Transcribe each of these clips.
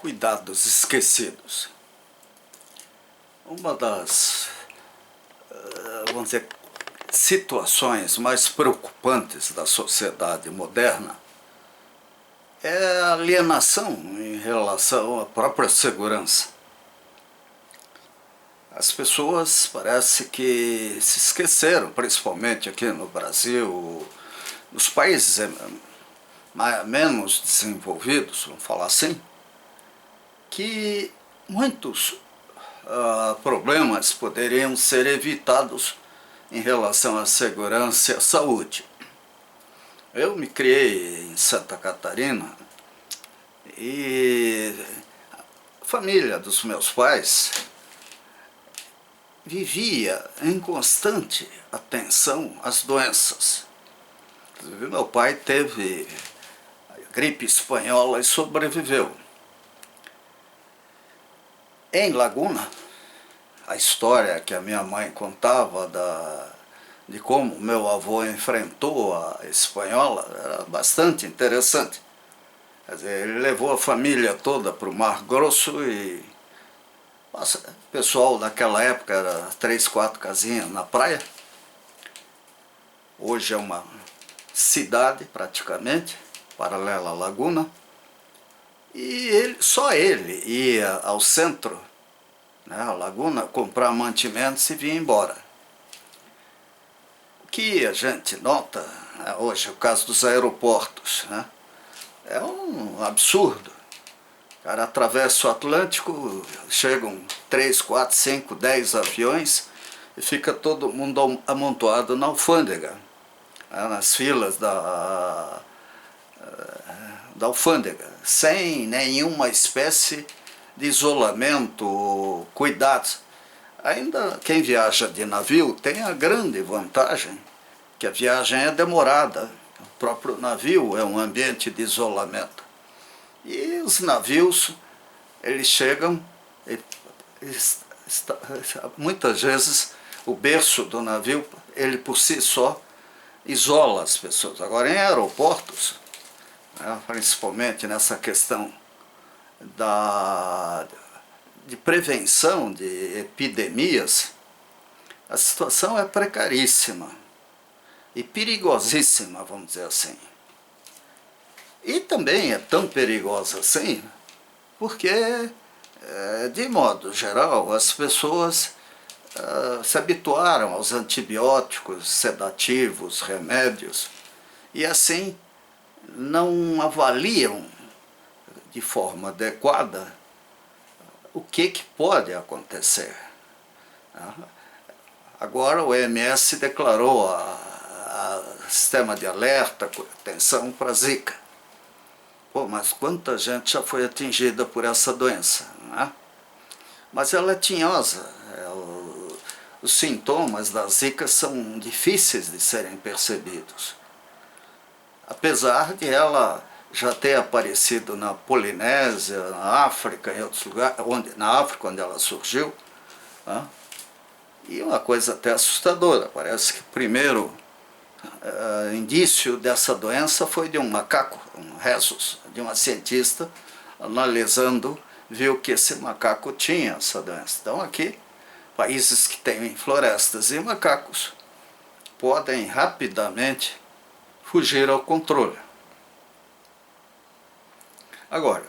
Cuidados esquecidos. Uma das, vamos dizer, situações mais preocupantes da sociedade moderna é a alienação em relação à própria segurança. As pessoas parece que se esqueceram, principalmente aqui no Brasil, nos países menos desenvolvidos, vamos falar assim, que muitos problemas poderiam ser evitados em relação à segurança e à saúde. Eu me criei em Santa Catarina e a família dos meus pais vivia em constante atenção às doenças. Inclusive, meu pai teve gripe espanhola e sobreviveu. Em Laguna, a história que a minha mãe contava de como meu avô enfrentou a espanhola era bastante interessante. Quer dizer, ele levou a família toda para o Mar Grosso e o pessoal daquela época era 3, 4 casinhas na praia. Hoje é uma cidade praticamente, paralela à Laguna. E só ele ia ao centro, né, a Laguna, comprar mantimentos e vinha embora. O que a gente nota, né, hoje, o caso dos aeroportos, né, é um absurdo. O cara atravessa o Atlântico, chegam 3, 4, 5, 10 aviões e fica todo mundo amontoado na alfândega, né, nas filas da alfândega, sem nenhuma espécie de isolamento, cuidados. Ainda quem viaja de navio tem a grande vantagem que a viagem é demorada. O próprio navio é um ambiente de isolamento. E os navios, eles chegam, muitas vezes o berço do navio, ele por si só isola as pessoas. Agora em aeroportos, principalmente nessa questão de prevenção de epidemias, a situação é precaríssima e perigosíssima, vamos dizer assim. E também é tão perigosa assim porque, de modo geral, as pessoas se habituaram aos antibióticos, sedativos, remédios, e assim não avaliam de forma adequada o que pode acontecer. Agora o OMS declarou a sistema de alerta, atenção para a Zika. Pô, mas quanta gente já foi atingida por essa doença, né? Mas ela é tinhosa. Os sintomas da Zika são difíceis de serem percebidos. Apesar de ela já ter aparecido na Polinésia, na África, em outros lugares, na África, onde ela surgiu, né? E uma coisa até assustadora, parece que o primeiro indício dessa doença foi de um macaco, um rhesus, de uma cientista, analisando, viu que esse macaco tinha essa doença. Então aqui, países que têm florestas e macacos podem rapidamente fugir ao controle. Agora,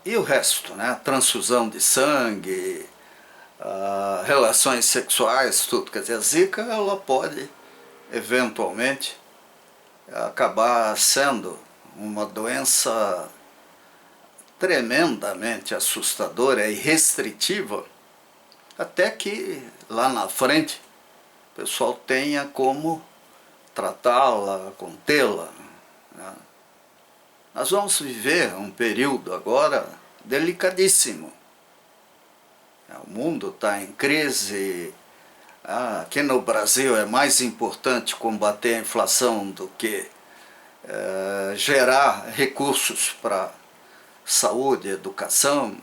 e o resto, né? Transfusão de sangue, relações sexuais, tudo. Quer dizer, a Zika, ela pode, eventualmente, acabar sendo uma doença tremendamente assustadora e restritiva, até que, lá na frente, o pessoal tenha como tratá-la, contê-la, né? Nós vamos viver um período agora delicadíssimo. O mundo está em crise. Aqui no Brasil é mais importante combater a inflação do que gerar recursos para saúde, educação.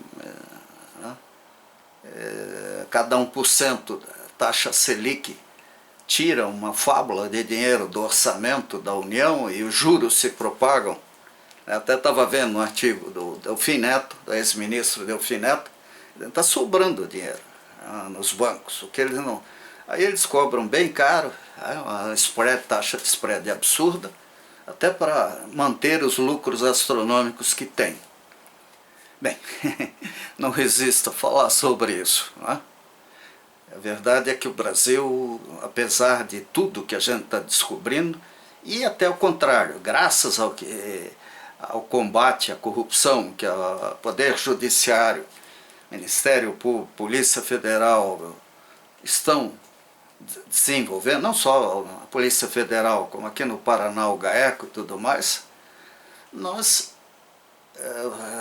Cada 1% da taxa Selic tira uma fábula de dinheiro do orçamento da União e os juros se propagam. Eu até estava vendo um artigo do Delfim Neto, do ex-ministro Delfim Neto, está sobrando dinheiro nos bancos. O que eles não... Aí eles cobram bem caro, uma taxa de spread absurda, até para manter os lucros astronômicos que tem. Bem, não resisto a falar sobre isso, não é? A verdade é que o Brasil, apesar de tudo que a gente está descobrindo, e até o contrário, graças ao combate à corrupção que o Poder Judiciário, Ministério Público, Polícia Federal estão desenvolvendo, não só a Polícia Federal, como aqui no Paraná o GAECO e tudo mais,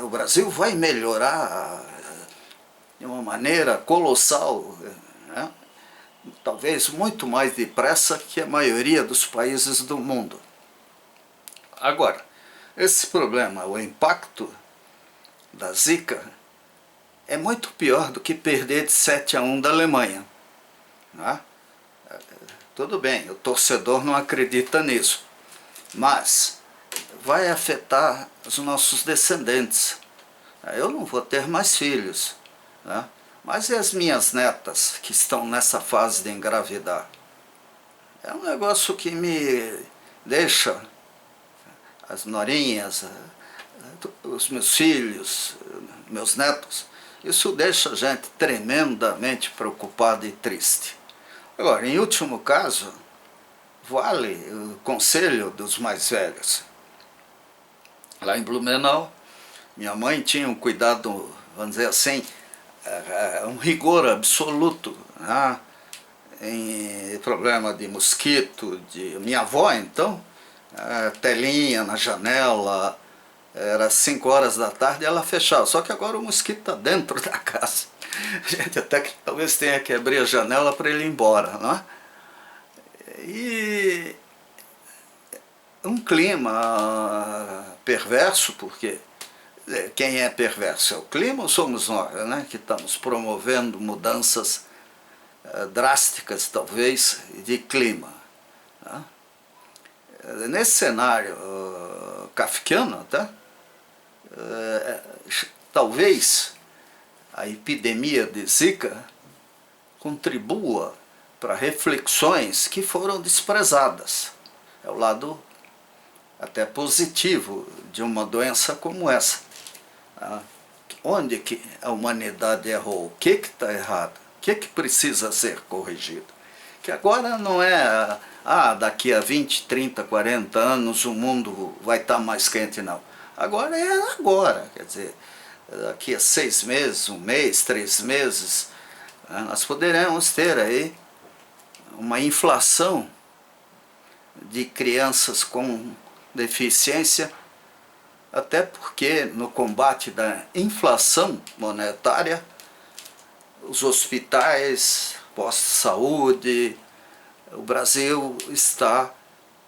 o Brasil vai melhorar de uma maneira colossal, né? Talvez muito mais depressa que a maioria dos países do mundo. Agora, esse problema, o impacto da Zika, é muito pior do que perder de 7-1 da Alemanha, né? Tudo bem, o torcedor não acredita nisso, mas vai afetar os nossos descendentes. Eu não vou ter mais filhos, né? Mas e as minhas netas que estão nessa fase de engravidar? É um negócio que me deixa, as norinhas, os meus filhos, meus netos, isso deixa a gente tremendamente preocupado e triste. Agora, em último caso, vale o conselho dos mais velhos. Lá em Blumenau, minha mãe tinha um cuidado, vamos dizer assim, um rigor absoluto, né? Em problema de mosquito, minha avó então, telinha na janela, era 5 horas da tarde e ela fechava, só que agora o mosquito está dentro da casa. A gente até que talvez tenha que abrir a janela para ele ir embora, não é? E um clima perverso, porque quem é perverso é o clima ou somos nós, né, que estamos promovendo mudanças drásticas, talvez, de clima, né? Nesse cenário kafkiano, tá? Talvez a epidemia de Zika contribua para reflexões que foram desprezadas. É o lado até positivo de uma doença como essa. Onde que a humanidade errou? O que está errado? O que precisa ser corrigido? Que agora não é, daqui a 20, 30, 40 anos o mundo vai estar mais quente, não. Agora é agora, quer dizer, daqui a 6 meses, 1 mês, 3 meses, nós poderemos ter aí uma inflação de crianças com deficiência, até porque no combate da inflação monetária, os hospitais, postos de saúde, o Brasil está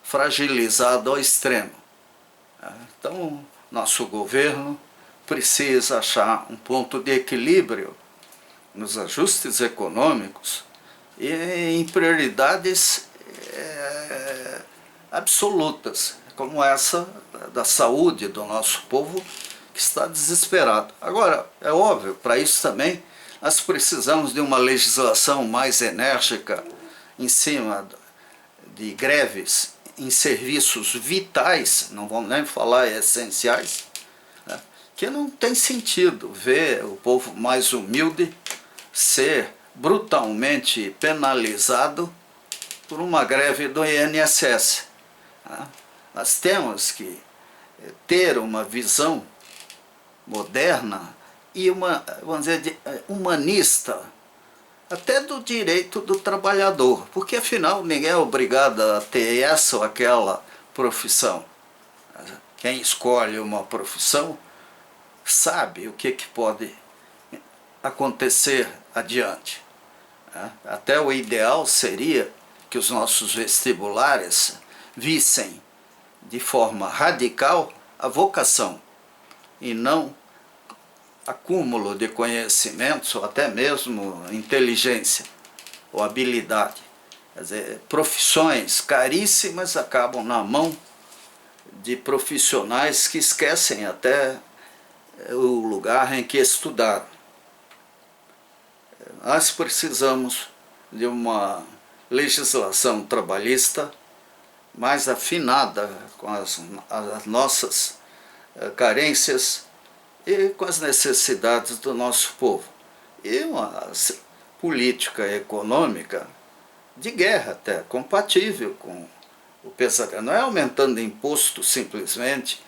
fragilizado ao extremo. Então, nosso governo precisa achar um ponto de equilíbrio nos ajustes econômicos e em prioridades absolutas, como essa da saúde do nosso povo, que está desesperado. Agora, é óbvio, para isso também nós precisamos de uma legislação mais enérgica em cima de greves em serviços vitais, não vamos nem falar essenciais, né? Que não tem sentido ver o povo mais humilde ser brutalmente penalizado por uma greve do INSS. Nós temos que ter uma visão moderna e vamos dizer, humanista, até do direito do trabalhador, porque afinal ninguém é obrigado a ter essa ou aquela profissão. Quem escolhe uma profissão sabe o que pode acontecer adiante. Até o ideal seria que os nossos vestibulares vissem de forma radical a vocação e não acúmulo de conhecimentos ou até mesmo inteligência ou habilidade. Quer dizer, profissões caríssimas acabam na mão de profissionais que esquecem até lugar em que estudaram. Nós precisamos de uma legislação trabalhista mais afinada com as nossas carências e com as necessidades do nosso povo. E uma política econômica de guerra até, compatível com o pensamento. Não é aumentando imposto simplesmente,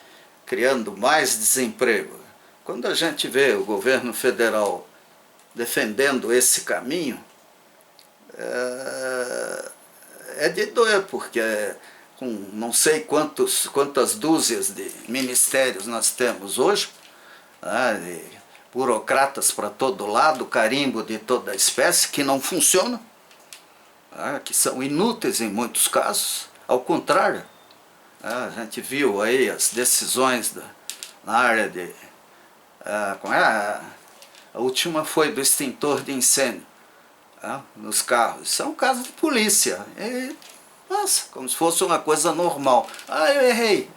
criando mais desemprego. Quando a gente vê o governo federal defendendo esse caminho, é de doer, porque com não sei quantas dúzias de ministérios nós temos hoje, de burocratas para todo lado, carimbo de toda espécie, que não funcionam, que são inúteis em muitos casos. Ao contrário, a gente viu aí as decisões na área de... a última foi do extintor de incêndio nos carros. Isso é um caso de polícia. E, nossa, como se fosse uma coisa normal. Eu errei.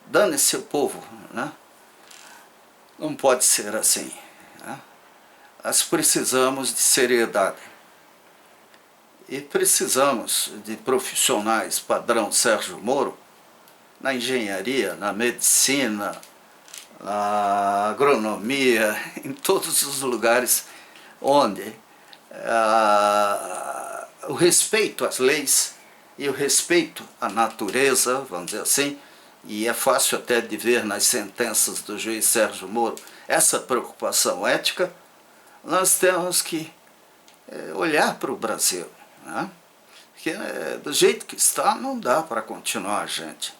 Dane-se o povo, né? Não pode ser assim, né? Nós precisamos de seriedade. E precisamos de profissionais padrão Sérgio Moro na engenharia, na medicina, na agronomia, em todos os lugares onde o respeito às leis e o respeito à natureza, vamos dizer assim, e é fácil até de ver nas sentenças do juiz Sérgio Moro essa preocupação ética, nós temos que olhar para o Brasil, né? Porque do jeito que está não dá para continuar, gente.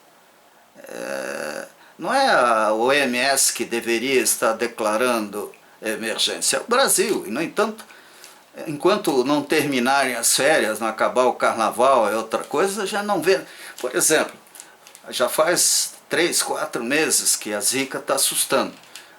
Não é a OMS que deveria estar declarando emergência, é o Brasil. E, no entanto, enquanto não terminarem as férias, não acabar o carnaval, é outra coisa, já não vê. Por exemplo, já faz 3, 4 meses que a Zika está assustando.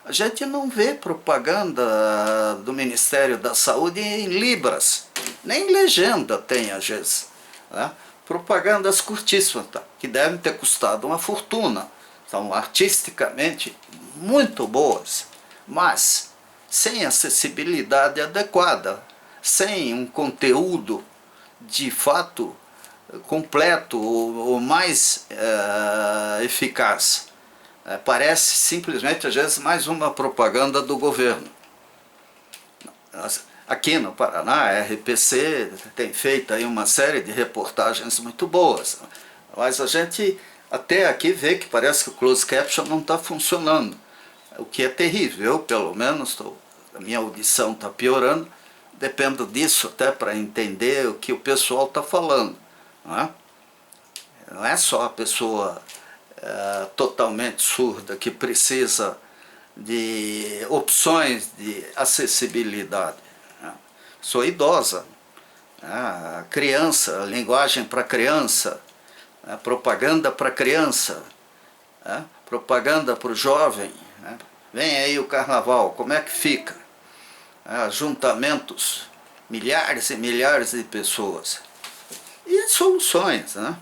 A gente não vê propaganda do Ministério da Saúde em libras, nem legenda tem às vezes, né? Propagandas curtíssimas, que devem ter custado uma fortuna, são artisticamente muito boas, mas sem acessibilidade adequada, sem um conteúdo de fato completo ou mais eficaz. Parece simplesmente, às vezes, mais uma propaganda do governo. Aqui no Paraná, a RPC tem feito aí uma série de reportagens muito boas, mas a gente até aqui vê que parece que o closed caption não está funcionando, o que é terrível. Eu, pelo menos, a minha audição está piorando, dependo disso até para entender o que o pessoal está falando. Não é só a pessoa totalmente surda que precisa de opções de acessibilidade. Sou idosa, criança, linguagem para criança, propaganda para criança, propaganda para o jovem. Vem aí o carnaval, como é que fica? Juntamentos, milhares e milhares de pessoas. E soluções, né?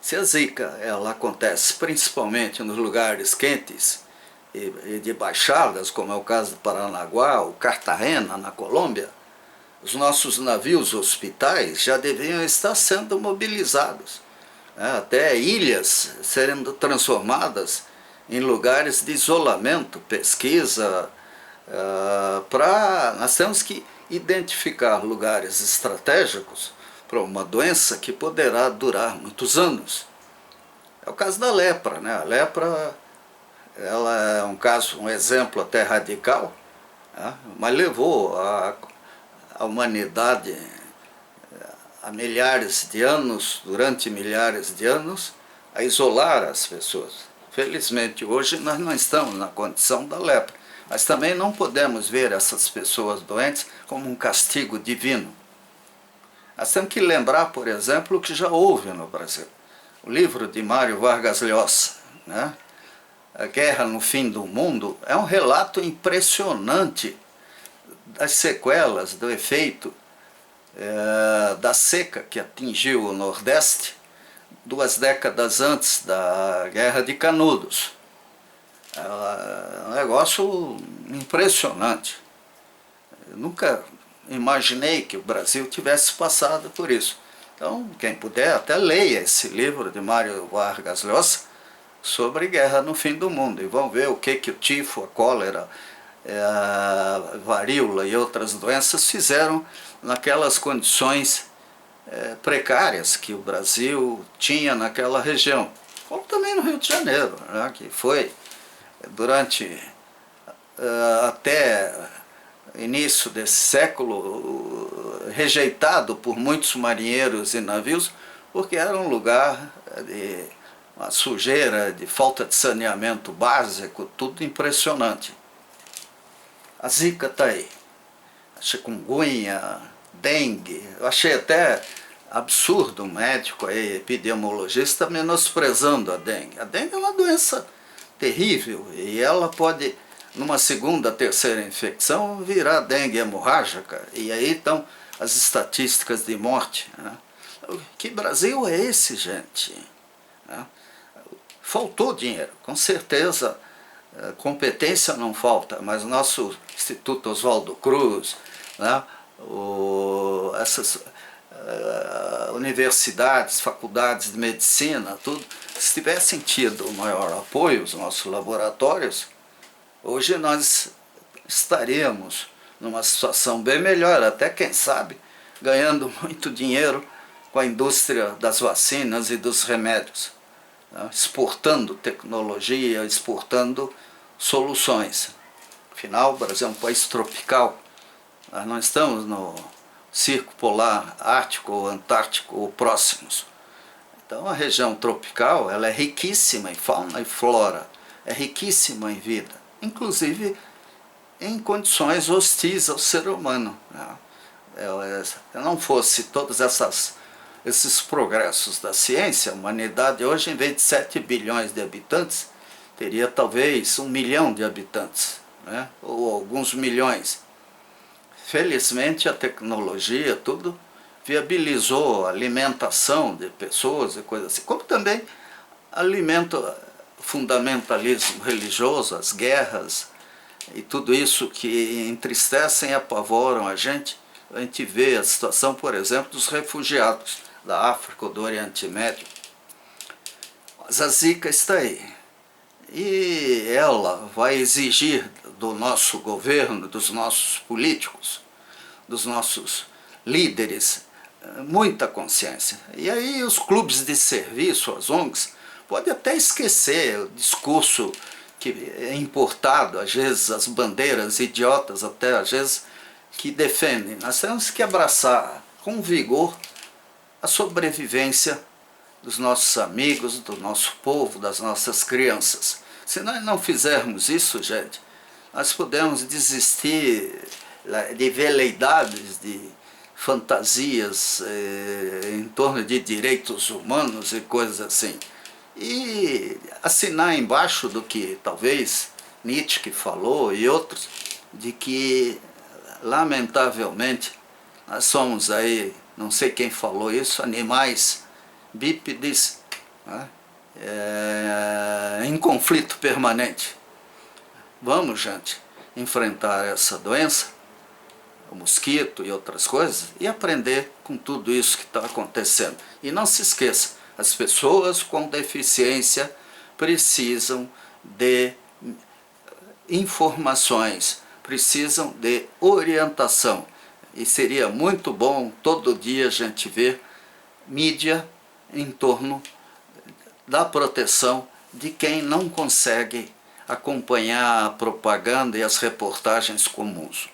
Se a Zika ela acontece principalmente nos lugares quentes e de baixadas, como é o caso do Paranaguá ou Cartagena, na Colômbia, os nossos navios hospitais já deveriam estar sendo mobilizados, até ilhas sendo transformadas em lugares de isolamento, pesquisa, nós temos que identificar lugares estratégicos para uma doença que poderá durar muitos anos. É o caso da lepra, né? A lepra ela é um exemplo até radical, mas levou a humanidade a milhares de anos, durante milhares de anos, a isolar as pessoas. Felizmente hoje nós não estamos na condição da lepra, mas também não podemos ver essas pessoas doentes como um castigo divino. Nós temos que lembrar, por exemplo, o que já houve no Brasil. O livro de Mário Vargas Llosa, né? A Guerra no Fim do Mundo, é um relato impressionante das sequelas, do efeito da seca que atingiu o Nordeste 2 décadas antes da Guerra de Canudos. É um negócio impressionante. Eu nunca imaginei que o Brasil tivesse passado por isso. Então, quem puder, até leia esse livro de Mário Vargas Llosa sobre guerra no fim do mundo. E vão ver o que o tifo, a cólera, a varíola e outras doenças fizeram naquelas condições precárias que o Brasil tinha naquela região. Como também no Rio de Janeiro, né, que foi durante até início desse século rejeitado por muitos marinheiros e navios, porque era um lugar de uma sujeira, de falta de saneamento básico, tudo impressionante. A zika está aí, a chikungunya, dengue. Eu achei até absurdo um médico aí, epidemiologista, menosprezando a dengue. A dengue é uma doença terrível e ela pode, numa segunda, terceira infecção, virar dengue hemorrágica. E aí estão as estatísticas de morte, né? Que Brasil é esse, gente? Né? Faltou dinheiro, com certeza. Competência não falta, mas o nosso Instituto Oswaldo Cruz, né? Essas universidades, faculdades de medicina, tudo, se tivessem tido maior apoio, os nossos laboratórios, hoje nós estaríamos numa situação bem melhor, até quem sabe ganhando muito dinheiro com a indústria das vacinas e dos remédios, né? Exportando tecnologia, exportando soluções. Afinal, o Brasil é um país tropical, nós não estamos no Circo Polar Ártico ou Antártico ou próximos. Então a região tropical ela é riquíssima em fauna e flora, é riquíssima em vida, inclusive em condições hostis ao ser humano. Se não fosse todos esses progressos da ciência, a humanidade hoje, em vez de 7 bilhões de habitantes, teria talvez 1 milhão de habitantes, né? Ou alguns milhões. Felizmente a tecnologia, tudo, viabilizou a alimentação de pessoas e coisas assim, como também alimenta o fundamentalismo religioso, as guerras e tudo isso que entristecem e apavoram a gente. A gente vê a situação, por exemplo, dos refugiados da África ou do Oriente Médio. Mas a zika está aí. E ela vai exigir do nosso governo, dos nossos políticos, dos nossos líderes, muita consciência. E aí os clubes de serviço, as ONGs, podem até esquecer o discurso que é importado, às vezes as bandeiras idiotas, até às vezes, que defendem. Nós temos que abraçar com vigor a sobrevivência dos nossos amigos, do nosso povo, das nossas crianças. Se nós não fizermos isso, gente, nós podemos desistir de veleidades, de fantasias em torno de direitos humanos e coisas assim. E assinar embaixo do que talvez Nietzsche falou e outros, de que lamentavelmente nós somos aí, não sei quem falou isso, animais bípedes, né? Em conflito permanente. Vamos, gente, enfrentar essa doença, o mosquito e outras coisas, e aprender com tudo isso que está acontecendo. E não se esqueça, as pessoas com deficiência precisam de informações, precisam de orientação. E seria muito bom todo dia a gente ver mídia em torno da proteção de quem não consegue acompanhar a propaganda e as reportagens comuns.